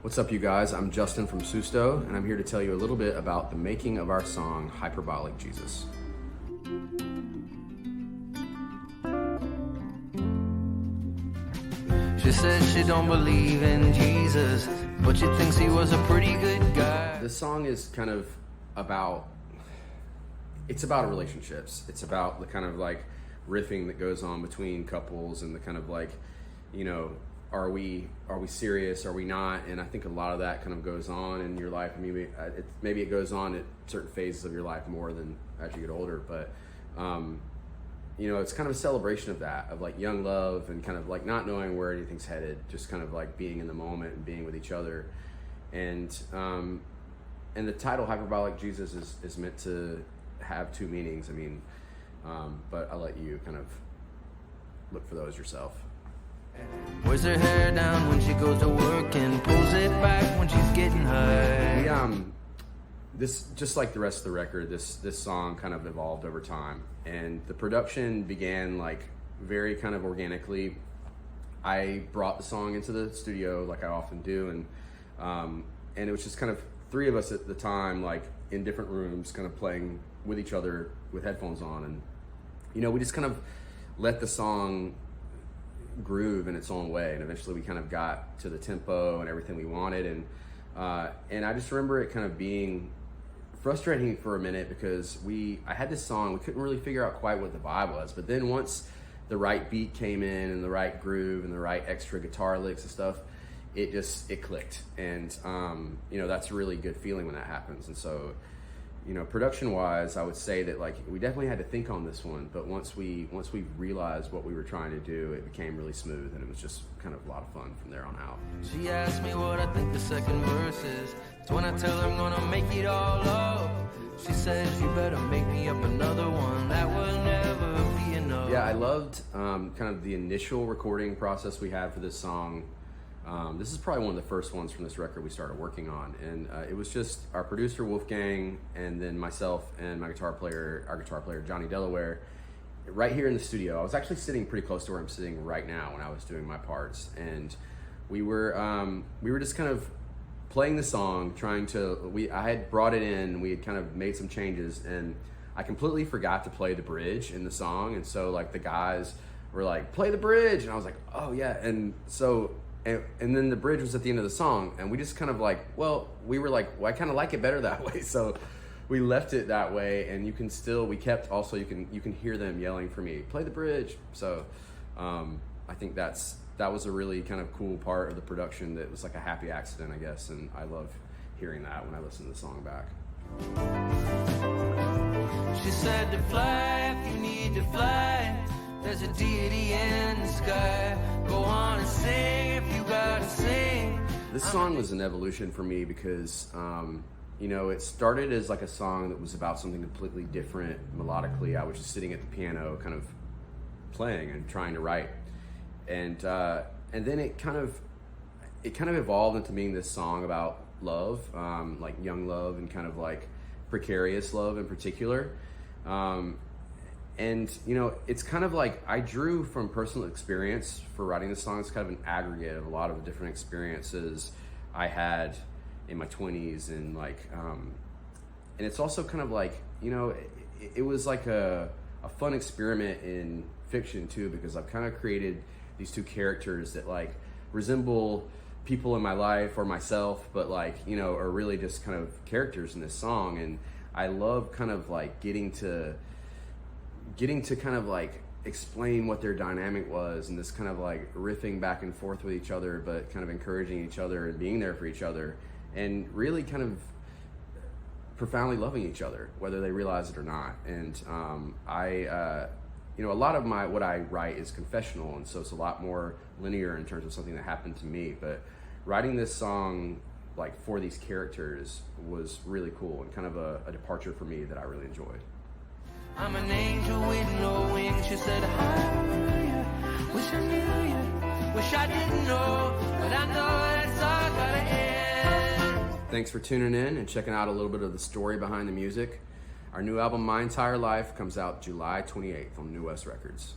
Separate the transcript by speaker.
Speaker 1: What's up, you guys? I'm Justin from SUSTO, and I'm here to tell you a little bit about the making of our song, Hyperbolic Jesus.
Speaker 2: She says she don't believe in Jesus, but she thinks he was a pretty good guy.
Speaker 1: This song is kind of about, it's about relationships. It's about the kind of like riffing that goes on between couples and the kind of like, you know, are we serious? Are we not? And I think a lot of that kind of goes on in your life. Maybe it goes on at certain phases of your life more than as you get older, but you know, it's kind of a celebration of that, of like young love and kind of like not knowing where anything's headed, just kind of like being in the moment and being with each other. And the title Hyperbolic Jesus is meant to have two meanings. I mean, but I'll let you kind of look for those yourself.
Speaker 2: Wears her hair down when she goes to work and pulls it back when she's getting high.
Speaker 1: This, just like the rest of the record, this song kind of evolved over time, and the production began like very kind of organically. I brought the song into the studio like I often do, and it was just kind of three of us at the time, like in different rooms, kind of playing with each other with headphones on, and you know, we just kind of let the song groove in its own way, and eventually we kind of got to the tempo and everything we wanted, and I just remember it kind of being frustrating for a minute because I had this song, we couldn't really figure out quite what the vibe was, but then once the right beat came in and the right groove and the right extra guitar licks and stuff, it clicked, and you know, that's a really good feeling when that happens. And so, you know, production wise, I would say that like we definitely had to think on this one, but once we realized what we were trying to do, it became really smooth, and it was just kind of a lot of fun from there on out.
Speaker 2: She asked me what I think the second verse is. It's when I tell her I'm gonna make it all up. She says you better make me up another one, that will never be enough.
Speaker 1: Yeah, I loved kind of the initial recording process we had for this song. This is probably one of the first ones from this record we started working on, and it was just our producer Wolfgang, and then myself and our guitar player Johnny Delaware, right here in the studio. I was actually sitting pretty close to where I'm sitting right now when I was doing my parts, and we were just kind of playing the song, I had brought it in, we had kind of made some changes, and I completely forgot to play the bridge in the song, and so like the guys were like, play the bridge, and I was like, oh yeah, and so. And then the bridge was at the end of the song, and we just kind of like, I kind of like it better that way, so we left it that way, and you can hear them yelling for me, play the bridge. So I think that was a really kind of cool part of the production that was like a happy accident, I guess, and I love hearing that when I listen to the song back.
Speaker 2: She said to fly if you need to fly, there's a deity in the sky, go on and sing if you gotta sing.
Speaker 1: This song was an evolution for me because, you know, it started as like a song that was about something completely different melodically. I was just sitting at the piano kind of playing and trying to write. And then it kind of evolved into being this song about love, like young love and kind of like precarious love in particular. And, you know, it's kind of like I drew from personal experience for writing this song. It's kind of an aggregate of a lot of different experiences I had in my 20s, and like, and it's also kind of like, you know, it was like a fun experiment in fiction too, because I've kind of created these two characters that like resemble people in my life or myself, but like, you know, are really just kind of characters in this song. And I love kind of like getting to kind of like explain what their dynamic was, and this kind of like riffing back and forth with each other, but kind of encouraging each other and being there for each other, and really kind of profoundly loving each other, whether they realize it or not. And you know, a lot of what I write is confessional, and so it's a lot more linear in terms of something that happened to me, but writing this song like for these characters was really cool and kind of a departure for me that I really enjoyed.
Speaker 2: I'm an angel with no wings, she said, hallelujah, wish I knew you, wish I didn't know, but I know it's all gotta end.
Speaker 1: Thanks for tuning in and checking out a little bit of the story behind the music. Our new album, My Entire Life, comes out July 28th on New West Records.